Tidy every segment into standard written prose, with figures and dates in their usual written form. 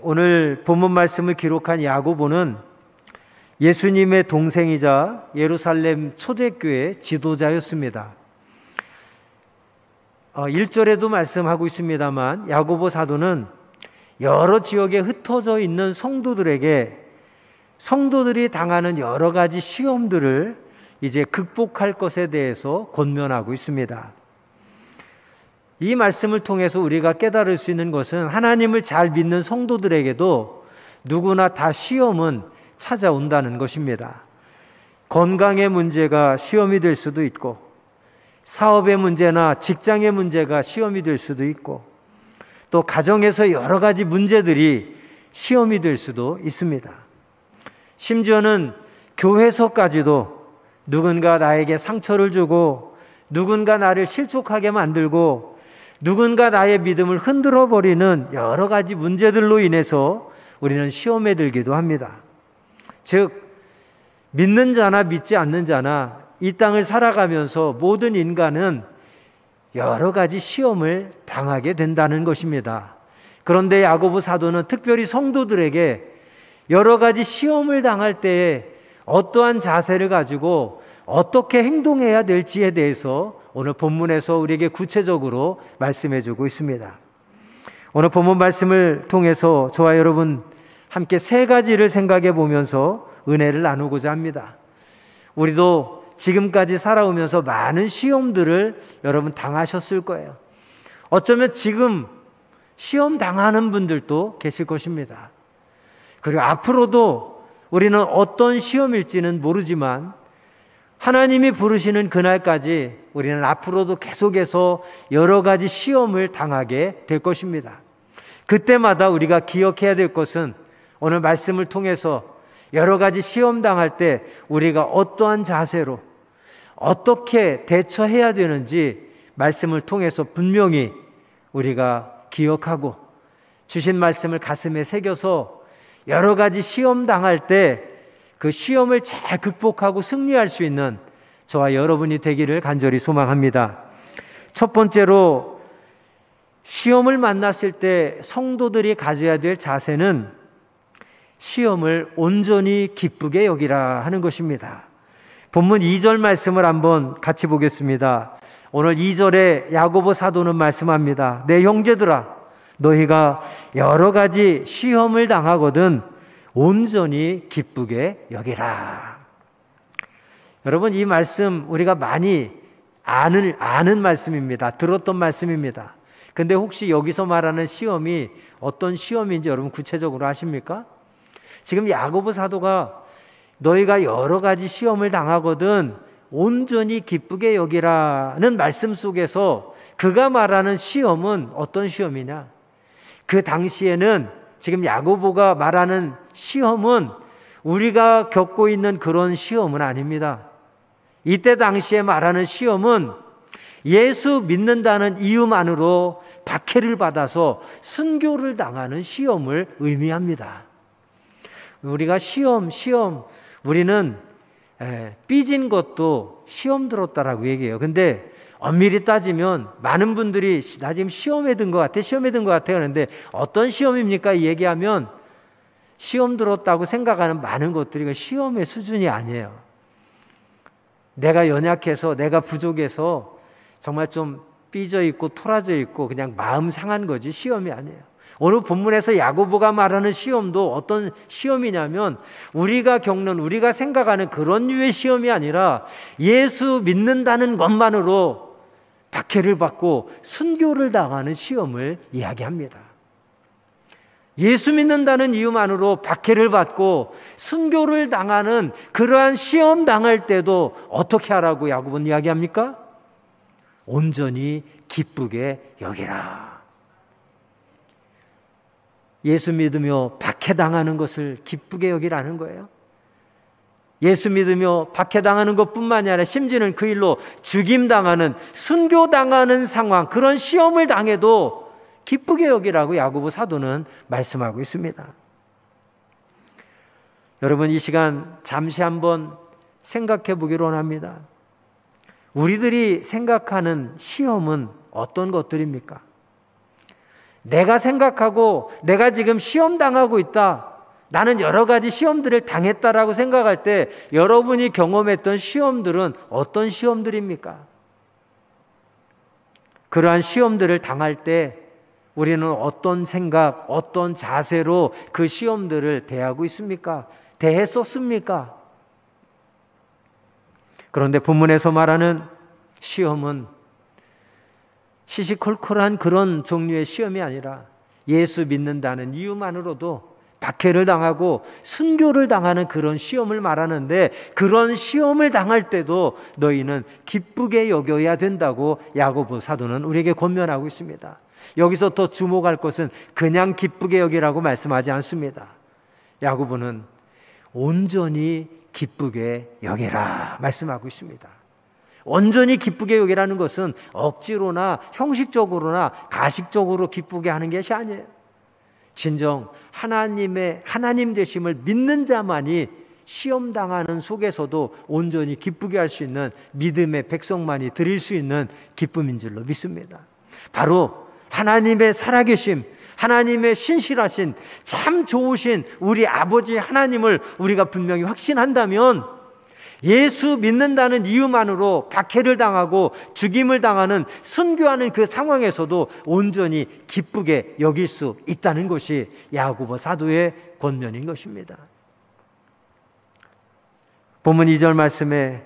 오늘 본문 말씀을 기록한 야고보는 예수님의 동생이자 예루살렘 초대교회 지도자였습니다. 1절에도 말씀하고 있습니다만 야고보 사도는 여러 지역에 흩어져 있는 성도들에게 성도들이 당하는 여러 가지 시험들을 이제 극복할 것에 대해서 권면하고 있습니다. 이 말씀을 통해서 우리가 깨달을 수 있는 것은 하나님을 잘 믿는 성도들에게도 누구나 다 시험은 찾아온다는 것입니다. 건강의 문제가 시험이 될 수도 있고, 사업의 문제나 직장의 문제가 시험이 될 수도 있고, 또 가정에서 여러 가지 문제들이 시험이 될 수도 있습니다. 심지어는 교회에서까지도 누군가 나에게 상처를 주고, 누군가 나를 실족하게 만들고, 누군가 나의 믿음을 흔들어 버리는 여러 가지 문제들로 인해서 우리는 시험에 들기도 합니다. 즉, 믿는 자나 믿지 않는 자나 이 땅을 살아가면서 모든 인간은 여러 가지 시험을 당하게 된다는 것입니다. 그런데 야고보 사도는 특별히 성도들에게 여러 가지 시험을 당할 때에 어떠한 자세를 가지고 어떻게 행동해야 될지에 대해서 오늘 본문에서 우리에게 구체적으로 말씀해 주고 있습니다. 오늘 본문 말씀을 통해서 저와 여러분 함께 세 가지를 생각해 보면서 은혜를 나누고자 합니다. 우리도 지금까지 살아오면서 많은 시험들을 여러분 당하셨을 거예요. 어쩌면 지금 시험 당하는 분들도 계실 것입니다. 그리고 앞으로도 우리는 어떤 시험일지는 모르지만 하나님이 부르시는 그날까지 우리는 앞으로도 계속해서 여러 가지 시험을 당하게 될 것입니다. 그때마다 우리가 기억해야 될 것은 오늘 말씀을 통해서 여러 가지 시험 당할 때 우리가 어떠한 자세로 어떻게 대처해야 되는지 말씀을 통해서 분명히 우리가 기억하고 주신 말씀을 가슴에 새겨서 여러 가지 시험 당할 때 그 시험을 잘 극복하고 승리할 수 있는 저와 여러분이 되기를 간절히 소망합니다. 첫 번째로 시험을 만났을 때 성도들이 가져야 될 자세는 시험을 온전히 기쁘게 여기라 하는 것입니다. 본문 2절 말씀을 한번 같이 보겠습니다. 오늘 2절에 야고보 사도는 말씀합니다. 내 형제들아, 너희가 여러 가지 시험을 당하거든 온전히 기쁘게 여기라. 여러분, 이 말씀 우리가 많이 아는 말씀입니다. 들었던 말씀입니다. 근데 혹시 여기서 말하는 시험이 어떤 시험인지 여러분 구체적으로 아십니까? 지금 야고보 사도가 너희가 여러 가지 시험을 당하거든 온전히 기쁘게 여기라는 말씀 속에서 그가 말하는 시험은 어떤 시험이냐? 그 당시에는 지금 야고보가 말하는 시험은 우리가 겪고 있는 그런 시험은 아닙니다. 이때 당시에 말하는 시험은 예수 믿는다는 이유만으로 박해를 받아서 순교를 당하는 시험을 의미합니다. 우리가 시험 우리는 삐진 것도 시험 들었다라고 얘기해요. 근데 엄밀히 따지면 많은 분들이 나 지금 시험에 든 것 같아 하는데 어떤 시험입니까? 이 얘기하면 시험 들었다고 생각하는 많은 것들이 시험의 수준이 아니에요. 내가 연약해서 내가 부족해서 정말 좀 삐져 있고 토라져 있고 그냥 마음 상한 거지 시험이 아니에요. 오늘 본문에서 야고보가 말하는 시험도 어떤 시험이냐면 우리가 겪는 우리가 생각하는 그런 류의 시험이 아니라 예수 믿는다는 것만으로 박해를 받고 순교를 당하는 시험을 이야기합니다. 예수 믿는다는 이유만으로 박해를 받고 순교를 당하는 그러한 시험 당할 때도 어떻게 하라고 야고보는 이야기합니까? 온전히 기쁘게 여기라. 예수 믿으며 박해당하는 것을 기쁘게 여기라는 거예요. 예수 믿으며 박해당하는 것뿐만이 아니라 심지어는 그 일로 죽임당하는 순교당하는 상황, 그런 시험을 당해도 기쁘게 여기라고 야고보 사도는 말씀하고 있습니다. 여러분, 이 시간 잠시 한번 생각해 보기로 합니다. 우리들이 생각하는 시험은 어떤 것들입니까? 내가 생각하고 내가 지금 시험 당하고 있다, 나는 여러 가지 시험들을 당했다라고 생각할 때 여러분이 경험했던 시험들은 어떤 시험들입니까? 그러한 시험들을 당할 때 우리는 어떤 생각, 어떤 자세로 그 시험들을 대하고 있습니까? 대했었습니까? 그런데 본문에서 말하는 시험은 시시콜콜한 그런 종류의 시험이 아니라 예수 믿는다는 이유만으로도 박해를 당하고 순교를 당하는 그런 시험을 말하는데, 그런 시험을 당할 때도 너희는 기쁘게 여겨야 된다고 야고보 사도는 우리에게 권면하고 있습니다. 여기서 더 주목할 것은 그냥 기쁘게 여기라고 말씀하지 않습니다. 야고보는 온전히 기쁘게 여기라 말씀하고 있습니다. 온전히 기쁘게 여기라는 것은 억지로나 형식적으로나 가식적으로 기쁘게 하는 것이 아니에요. 진정 하나님 되심을 믿는 자만이 시험 당하는 속에서도 온전히 기쁘게 할 수 있는 믿음의 백성만이 드릴 수 있는 기쁨인 줄로 믿습니다. 바로 하나님의 살아계심, 하나님의 신실하신 참 좋으신 우리 아버지 하나님을 우리가 분명히 확신한다면 예수 믿는다는 이유만으로 박해를 당하고 죽임을 당하는 순교하는 그 상황에서도 온전히 기쁘게 여길 수 있다는 것이 야고보 사도의 권면인 것입니다. 본문 2절 말씀에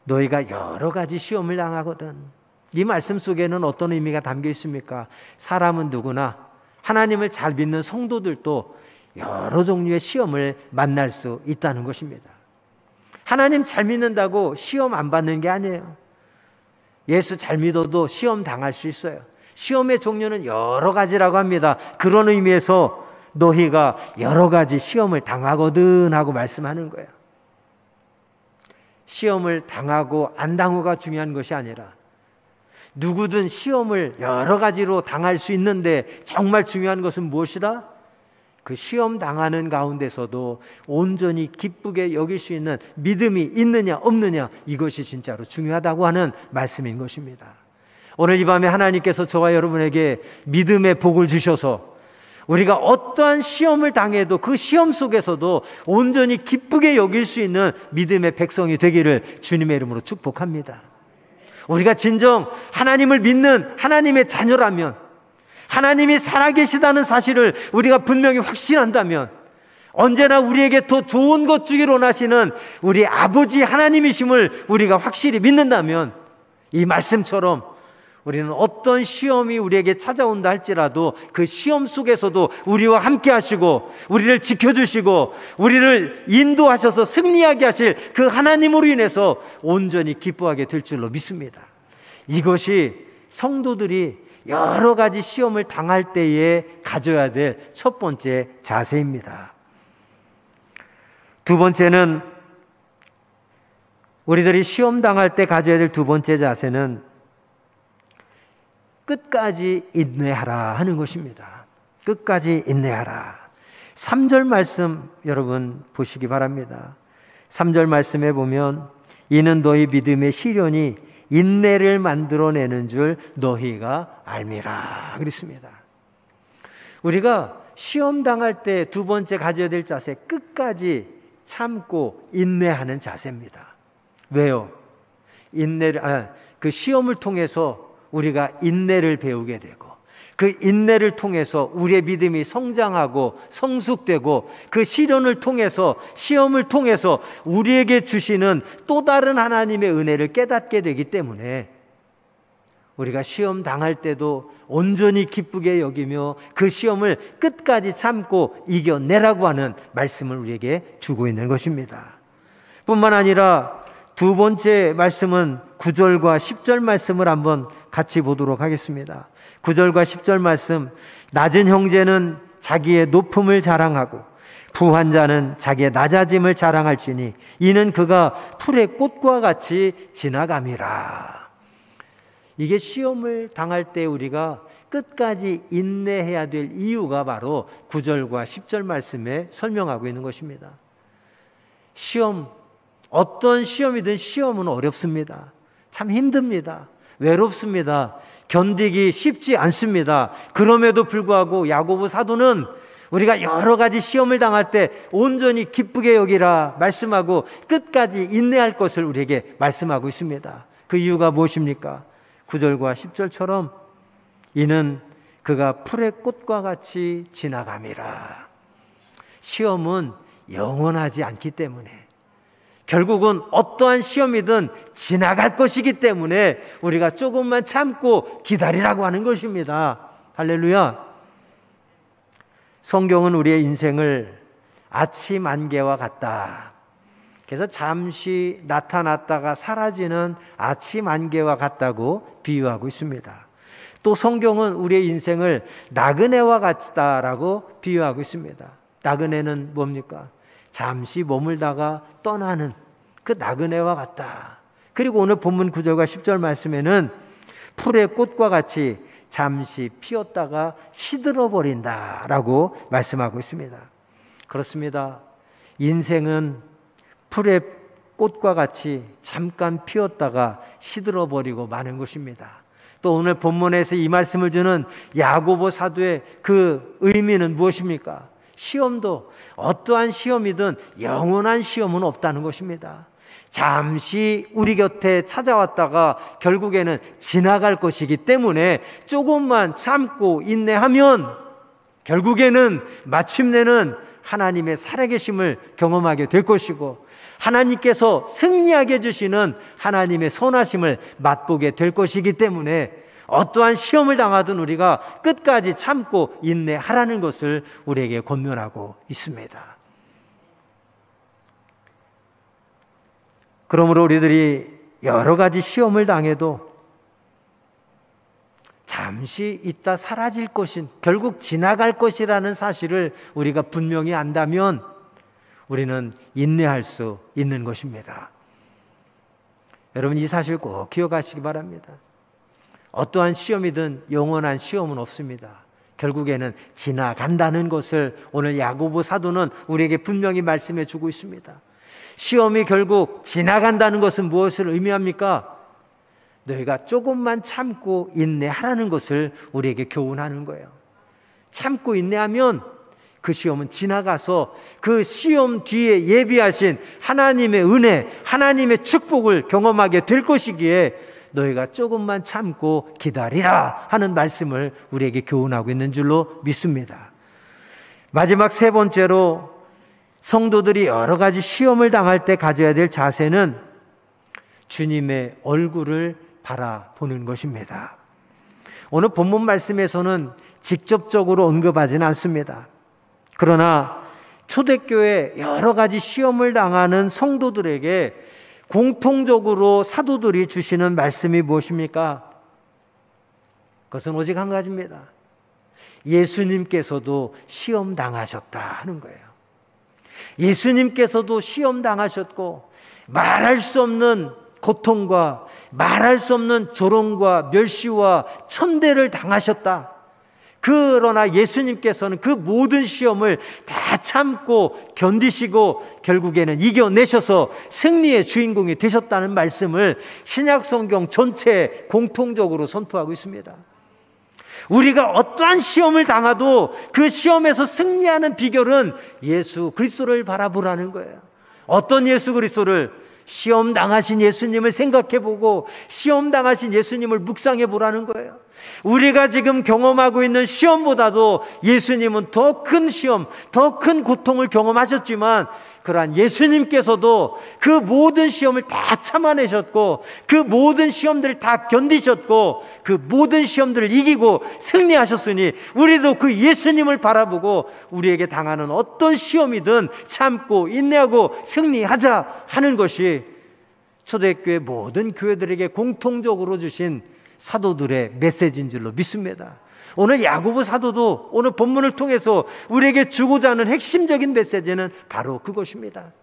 너희가 여러 가지 시험을 당하거든, 이 말씀 속에는 어떤 의미가 담겨 있습니까? 사람은 누구나, 하나님을 잘 믿는 성도들도 여러 종류의 시험을 만날 수 있다는 것입니다. 하나님 잘 믿는다고 시험 안 받는 게 아니에요. 예수 잘 믿어도 시험 당할 수 있어요. 시험의 종류는 여러 가지라고 합니다. 그런 의미에서 너희가 여러 가지 시험을 당하거든 하고 말씀하는 거예요. 시험을 당하고 안 당하고가 중요한 것이 아니라 누구든 시험을 여러 가지로 당할 수 있는데 정말 중요한 것은 무엇이다? 그 시험 당하는 가운데서도 온전히 기쁘게 여길 수 있는 믿음이 있느냐 없느냐, 이것이 진짜로 중요하다고 하는 말씀인 것입니다. 오늘 이 밤에 하나님께서 저와 여러분에게 믿음의 복을 주셔서 우리가 어떠한 시험을 당해도 그 시험 속에서도 온전히 기쁘게 여길 수 있는 믿음의 백성이 되기를 주님의 이름으로 축복합니다. 우리가 진정 하나님을 믿는 하나님의 자녀라면, 하나님이 살아계시다는 사실을 우리가 분명히 확신한다면, 언제나 우리에게 더 좋은 것 주기로 원하시는 우리 아버지 하나님이심을 우리가 확실히 믿는다면, 이 말씀처럼 우리는 어떤 시험이 우리에게 찾아온다 할지라도 그 시험 속에서도 우리와 함께 하시고 우리를 지켜주시고 우리를 인도하셔서 승리하게 하실 그 하나님으로 인해서 온전히 기뻐하게 될 줄로 믿습니다. 이것이 성도들이 여러 가지 시험을 당할 때에 가져야 될 첫 번째 자세입니다. 두 번째는, 우리들이 시험 당할 때 가져야 될 두 번째 자세는 끝까지 인내하라 하는 것입니다. 끝까지 인내하라. 3절 말씀 여러분 보시기 바랍니다. 3절 말씀에 보면 이는 너희 믿음의 시련이 인내를 만들어내는 줄 너희가 알미라 그랬습니다. 우리가 시험 당할 때 두 번째 가져야 될 자세, 끝까지 참고 인내하는 자세입니다. 왜요? 그 시험을 통해서 우리가 인내를 배우게 되고 그 인내를 통해서 우리의 믿음이 성장하고 성숙되고 그 시련을 통해서, 시험을 통해서 우리에게 주시는 또 다른 하나님의 은혜를 깨닫게 되기 때문에 우리가 시험 당할 때도 온전히 기쁘게 여기며 그 시험을 끝까지 참고 이겨내라고 하는 말씀을 우리에게 주고 있는 것입니다. 뿐만 아니라 두 번째 말씀은 9절과 10절 말씀을 한번 같이 보도록 하겠습니다. 9절과 10절 말씀, 낮은 형제는 자기의 높음을 자랑하고 부한 자는 자기의 낮아짐을 자랑할지니 이는 그가 풀의 꽃과 같이 지나감이라. 이게 시험을 당할 때 우리가 끝까지 인내해야 될 이유가 바로 9절과 10절 말씀에 설명하고 있는 것입니다. 시험, 어떤 시험이든 시험은 어렵습니다. 참 힘듭니다. 외롭습니다. 견디기 쉽지 않습니다. 그럼에도 불구하고 야고보 사도는 우리가 여러 가지 시험을 당할 때 온전히 기쁘게 여기라 말씀하고 끝까지 인내할 것을 우리에게 말씀하고 있습니다. 그 이유가 무엇입니까? 9절과 10절처럼 이는 그가 풀의 꽃과 같이 지나감이라. 시험은 영원하지 않기 때문에, 결국은 어떠한 시험이든 지나갈 것이기 때문에 우리가 조금만 참고 기다리라고 하는 것입니다. 할렐루야. 성경은 우리의 인생을 아침 안개와 같다. 그래서 잠시 나타났다가 사라지는 아침 안개와 같다고 비유하고 있습니다. 또 성경은 우리의 인생을 나그네와 같다라고 비유하고 있습니다. 나그네는 뭡니까? 잠시 머물다가 떠나는 그 나그네와 같다. 그리고 오늘 본문 9절과 10절 말씀에는 풀의 꽃과 같이 잠시 피었다가 시들어버린다라고 말씀하고 있습니다. 그렇습니다. 인생은 풀의 꽃과 같이 잠깐 피었다가 시들어버리고 마는 것입니다. 또 오늘 본문에서 이 말씀을 주는 야고보 사도의 그 의미는 무엇입니까? 시험도 어떠한 시험이든 영원한 시험은 없다는 것입니다. 잠시 우리 곁에 찾아왔다가 결국에는 지나갈 것이기 때문에 조금만 참고 인내하면 결국에는 마침내는 하나님의 살아계심을 경험하게 될 것이고, 하나님께서 승리하게 해주시는 하나님의 선하심을 맛보게 될 것이기 때문에 어떠한 시험을 당하든 우리가 끝까지 참고 인내하라는 것을 우리에게 권면하고 있습니다. 그러므로 우리들이 여러 가지 시험을 당해도 잠시 있다 사라질 것인, 결국 지나갈 것이라는 사실을 우리가 분명히 안다면 우리는 인내할 수 있는 것입니다. 여러분, 이 사실 꼭 기억하시기 바랍니다. 어떠한 시험이든 영원한 시험은 없습니다. 결국에는 지나간다는 것을 오늘 야고보 사도는 우리에게 분명히 말씀해 주고 있습니다. 시험이 결국 지나간다는 것은 무엇을 의미합니까? 너희가 조금만 참고 인내하라는 것을 우리에게 교훈하는 거예요. 참고 인내하면 그 시험은 지나가서 그 시험 뒤에 예비하신 하나님의 은혜, 하나님의 축복을 경험하게 될 것이기에 너희가 조금만 참고 기다리라 하는 말씀을 우리에게 교훈하고 있는 줄로 믿습니다. 마지막 세 번째로 성도들이 여러 가지 시험을 당할 때 가져야 될 자세는 주님의 얼굴을 바라보는 것입니다. 오늘 본문 말씀에서는 직접적으로 언급하지는 않습니다. 그러나 초대교회 여러 가지 시험을 당하는 성도들에게 공통적으로 사도들이 주시는 말씀이 무엇입니까? 그것은 오직 한 가지입니다. 예수님께서도 시험 당하셨다 하는 거예요. 예수님께서도 시험 당하셨고 말할 수 없는 고통과 말할 수 없는 조롱과 멸시와 천대를 당하셨다. 그러나 예수님께서는 그 모든 시험을 다 참고 견디시고 결국에는 이겨내셔서 승리의 주인공이 되셨다는 말씀을 신약 성경 전체에 공통적으로 선포하고 있습니다. 우리가 어떠한 시험을 당해도 그 시험에서 승리하는 비결은 예수 그리스도를 바라보라는 거예요. 어떤 예수 그리스도를? 시험 당하신 예수님을 생각해보고 시험 당하신 예수님을 묵상해보라는 거예요. 우리가 지금 경험하고 있는 시험보다도 예수님은 더 큰 시험, 더 큰 고통을 경험하셨지만 그러한 예수님께서도 그 모든 시험을 다 참아내셨고 그 모든 시험들을 다 견디셨고 그 모든 시험들을 이기고 승리하셨으니 우리도 그 예수님을 바라보고 우리에게 당하는 어떤 시험이든 참고 인내하고 승리하자 하는 것이 초대교회 모든 교회들에게 공통적으로 주신 사도들의 메시지인 줄로 믿습니다. 오늘 야고보 사도도 오늘 본문을 통해서 우리에게 주고자 하는 핵심적인 메시지는 바로 그것입니다.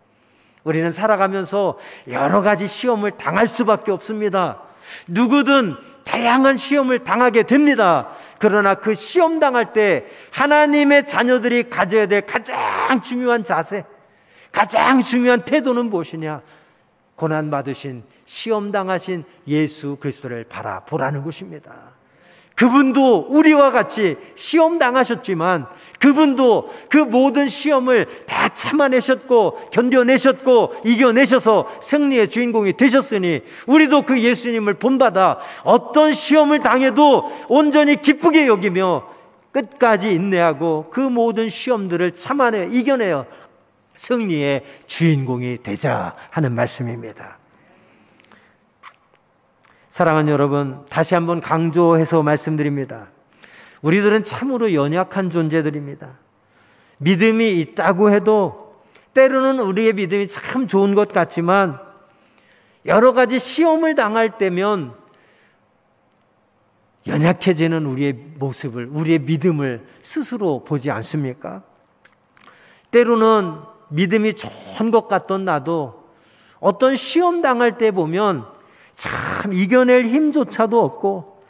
우리는 살아가면서 여러 가지 시험을 당할 수밖에 없습니다. 누구든 다양한 시험을 당하게 됩니다. 그러나 그 시험 당할 때 하나님의 자녀들이 가져야 될 가장 중요한 자세, 가장 중요한 태도는 무엇이냐? 고난받으신 시험 당하신 예수 그리스도를 바라보라는 것입니다. 그분도 우리와 같이 시험 당하셨지만 그분도 그 모든 시험을 다 참아내셨고 견뎌내셨고 이겨내셔서 승리의 주인공이 되셨으니 우리도 그 예수님을 본받아 어떤 시험을 당해도 온전히 기쁘게 여기며 끝까지 인내하고 그 모든 시험들을 참아내 이겨내어 승리의 주인공이 되자 하는 말씀입니다. 사랑하는 여러분, 다시 한번 강조해서 말씀드립니다. 우리들은 참으로 연약한 존재들입니다. 믿음이 있다고 해도 때로는 우리의 믿음이 참 좋은 것 같지만 여러 가지 시험을 당할 때면 연약해지는 우리의 모습을, 우리의 믿음을 스스로 보지 않습니까? 때로는 믿음이 좋은 것 같던 나도 어떤 시험 당할 때 보면 참 이겨낼 힘조차도 없고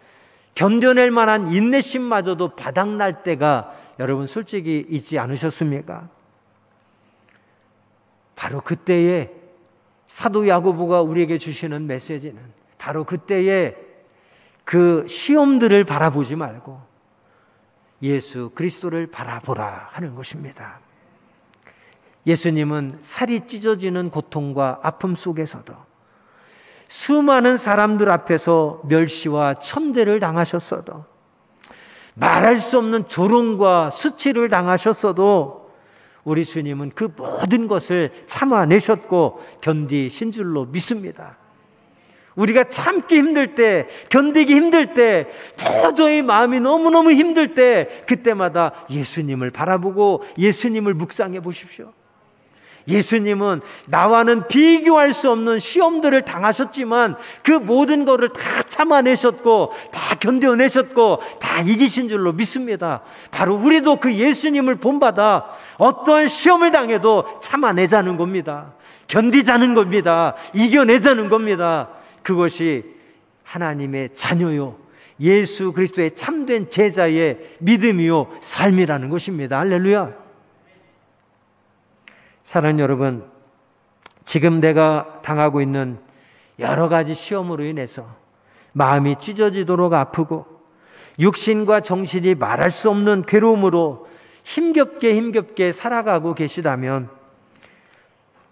견뎌낼 만한 인내심마저도 바닥날 때가 여러분 솔직히 있지 않으셨습니까? 바로 그때에 사도 야고보가 우리에게 주시는 메시지는 바로 그때에 그 시험들을 바라보지 말고 예수 그리스도를 바라보라 하는 것입니다. 예수님은 살이 찢어지는 고통과 아픔 속에서도 수많은 사람들 앞에서 멸시와 천대를 당하셨어도 말할 수 없는 조롱과 수치를 당하셨어도 우리 주님은 그 모든 것을 참아내셨고 견디신 줄로 믿습니다. 우리가 참기 힘들 때, 견디기 힘들 때, 도저히 마음이 너무너무 힘들 때 그때마다 예수님을 바라보고 예수님을 묵상해 보십시오. 예수님은 나와는 비교할 수 없는 시험들을 당하셨지만 그 모든 것을 다 참아내셨고 다 견뎌내셨고 다 이기신 줄로 믿습니다. 바로 우리도 그 예수님을 본받아 어떤 시험을 당해도 참아내자는 겁니다. 견디자는 겁니다. 이겨내자는 겁니다. 그것이 하나님의 자녀요 예수 그리스도의 참된 제자의 믿음이요 삶이라는 것입니다. 할렐루야. 사랑하는 여러분, 지금 내가 당하고 있는 여러 가지 시험으로 인해서 마음이 찢어지도록 아프고 육신과 정신이 말할 수 없는 괴로움으로 힘겹게 살아가고 계시다면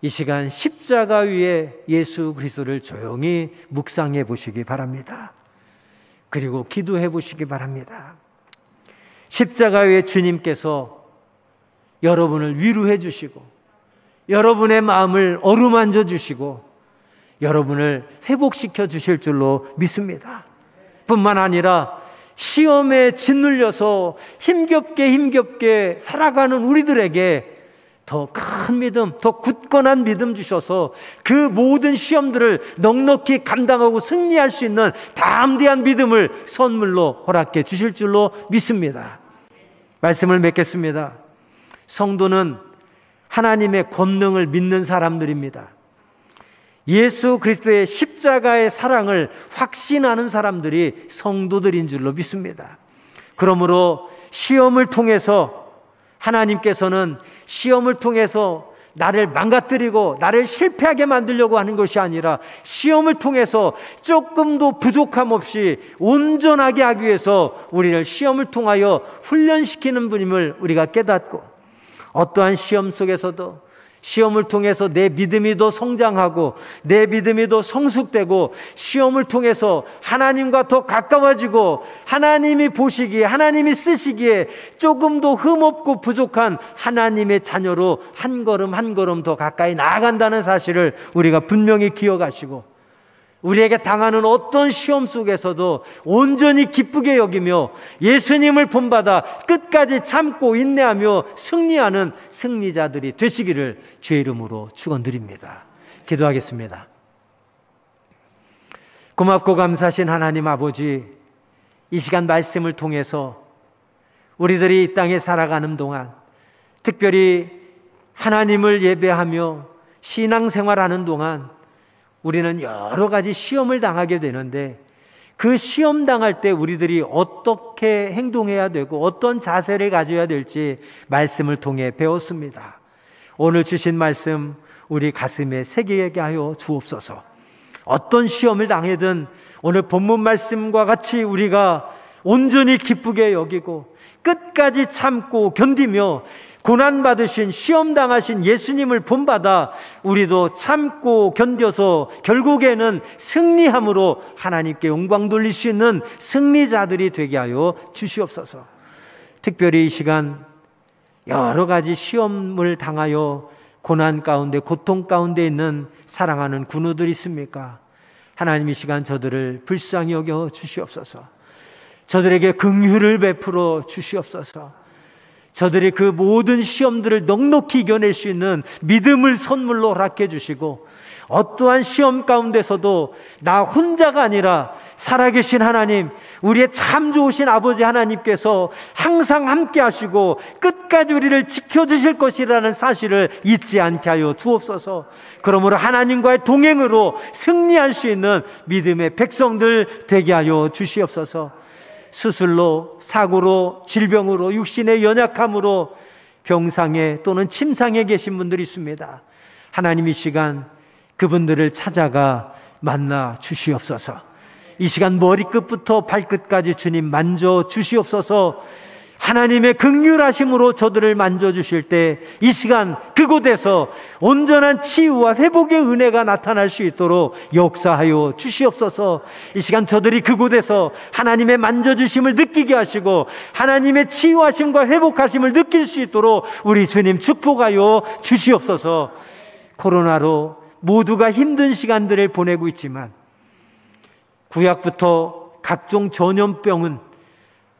이 시간 십자가 위에 예수 그리스도를 조용히 묵상해 보시기 바랍니다. 그리고 기도해 보시기 바랍니다. 십자가 위에 주님께서 여러분을 위로해 주시고 여러분의 마음을 어루만져 주시고 여러분을 회복시켜 주실 줄로 믿습니다. 뿐만 아니라 시험에 짓눌려서 힘겹게 살아가는 우리들에게 더 큰 믿음, 더 굳건한 믿음 주셔서 그 모든 시험들을 넉넉히 감당하고 승리할 수 있는 담대한 믿음을 선물로 허락해 주실 줄로 믿습니다. 말씀을 맺겠습니다. 성도는 하나님의 권능을 믿는 사람들입니다. 예수 그리스도의 십자가의 사랑을 확신하는 사람들이 성도들인 줄로 믿습니다. 그러므로 시험을 통해서 하나님께서는 시험을 통해서 나를 망가뜨리고 나를 실패하게 만들려고 하는 것이 아니라 시험을 통해서 조금도 부족함 없이 온전하게 하기 위해서 우리를 시험을 통하여 훈련시키는 분임을 우리가 깨닫고 어떠한 시험 속에서도 시험을 통해서 내 믿음이 더 성장하고 내 믿음이 더 성숙되고 시험을 통해서 하나님과 더 가까워지고 하나님이 보시기에 하나님이 쓰시기에 조금 더 흠없고 부족한 하나님의 자녀로 한 걸음 한 걸음 더 가까이 나아간다는 사실을 우리가 분명히 기억하시고 우리에게 당하는 어떤 시험 속에서도 온전히 기쁘게 여기며 예수님을 본받아 끝까지 참고 인내하며 승리하는 승리자들이 되시기를 주의 이름으로 축원드립니다. 기도하겠습니다. 고맙고 감사하신 하나님 아버지, 이 시간 말씀을 통해서 우리들이 이 땅에 살아가는 동안 특별히 하나님을 예배하며 신앙생활하는 동안 우리는 여러 가지 시험을 당하게 되는데 그 시험 당할 때 우리들이 어떻게 행동해야 되고 어떤 자세를 가져야 될지 말씀을 통해 배웠습니다. 오늘 주신 말씀 우리 가슴에 새기게 하여 주옵소서. 어떤 시험을 당하든 오늘 본문 말씀과 같이 우리가 온전히 기쁘게 여기고 끝까지 참고 견디며 고난받으신 시험 당하신 예수님을 본받아 우리도 참고 견뎌서 결국에는 승리함으로 하나님께 영광 돌릴 수 있는 승리자들이 되게 하여 주시옵소서. 특별히 이 시간 여러 가지 시험을 당하여 고난 가운데 고통 가운데 있는 사랑하는 군우들이 있습니까? 하나님 이 시간 저들을 불쌍히 여겨 주시옵소서. 저들에게 긍휼을 베풀어 주시옵소서. 저들이 그 모든 시험들을 넉넉히 이겨낼 수 있는 믿음을 선물로 허락해 주시고 어떠한 시험 가운데서도 나 혼자가 아니라 살아계신 하나님, 우리의 참 좋으신 아버지 하나님께서 항상 함께 하시고 끝까지 우리를 지켜주실 것이라는 사실을 잊지 않게 하여 주옵소서. 그러므로 하나님과의 동행으로 승리할 수 있는 믿음의 백성들 되게 하여 주시옵소서. 수술로, 사고로, 질병으로, 육신의 연약함으로 병상에 또는 침상에 계신 분들이 있습니다. 하나님 이 시간 그분들을 찾아가 만나 주시옵소서. 이 시간 머리끝부터 발끝까지 주님 만져 주시옵소서. 하나님의 긍휼하심으로 저들을 만져주실 때 이 시간 그곳에서 온전한 치유와 회복의 은혜가 나타날 수 있도록 역사하여 주시옵소서. 이 시간 저들이 그곳에서 하나님의 만져주심을 느끼게 하시고 하나님의 치유하심과 회복하심을 느낄 수 있도록 우리 주님 축복하여 주시옵소서. 코로나로 모두가 힘든 시간들을 보내고 있지만 구약부터 각종 전염병은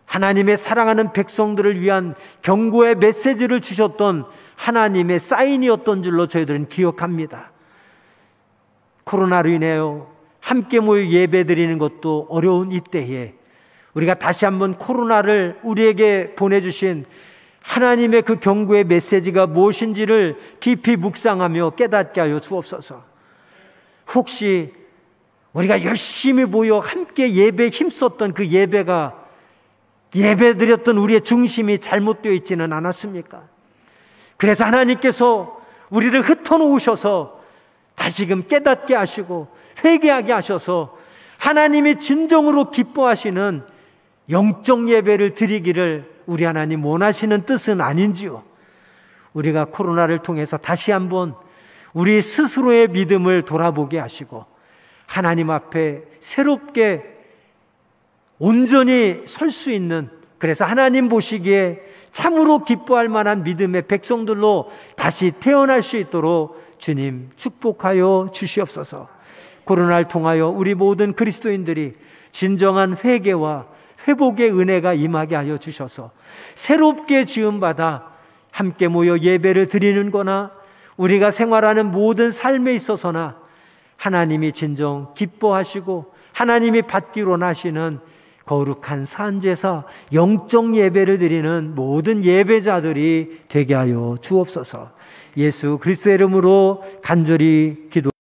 하나님의 사랑하는 백성들을 위한 경고의 메시지를 주셨던 하나님의 사인이었던 줄로 저희들은 기억합니다. 코로나로 인하여 함께 모여 예배드리는 것도 어려운 이때에 우리가 다시 한번 코로나를 우리에게 보내주신 하나님의 그 경고의 메시지가 무엇인지를 깊이 묵상하며 깨닫게 하여 주옵소서. 혹시 우리가 열심히 모여 함께 예배에 힘썼던 그 예배드렸던 우리의 중심이 잘못되어 있지는 않았습니까? 그래서 하나님께서 우리를 흩어놓으셔서 다시금 깨닫게 하시고 회개하게 하셔서 하나님이 진정으로 기뻐하시는 영적 예배를 드리기를 우리 하나님 원하시는 뜻은 아닌지요? 우리가 코로나를 통해서 다시 한번 우리 스스로의 믿음을 돌아보게 하시고 하나님 앞에 새롭게 온전히 설 수 있는, 그래서 하나님 보시기에 참으로 기뻐할 만한 믿음의 백성들로 다시 태어날 수 있도록 주님 축복하여 주시옵소서. 코로나를 통하여 우리 모든 그리스도인들이 진정한 회개와 회복의 은혜가 임하게 하여 주셔서 새롭게 지음받아 함께 모여 예배를 드리는 거나 우리가 생활하는 모든 삶에 있어서나 하나님이 진정 기뻐하시고 하나님이 받기로 하시는 거룩한 산제사 영적 예배를 드리는 모든 예배자들이 되게 하여 주옵소서. 예수 그리스도의 이름으로 간절히 기도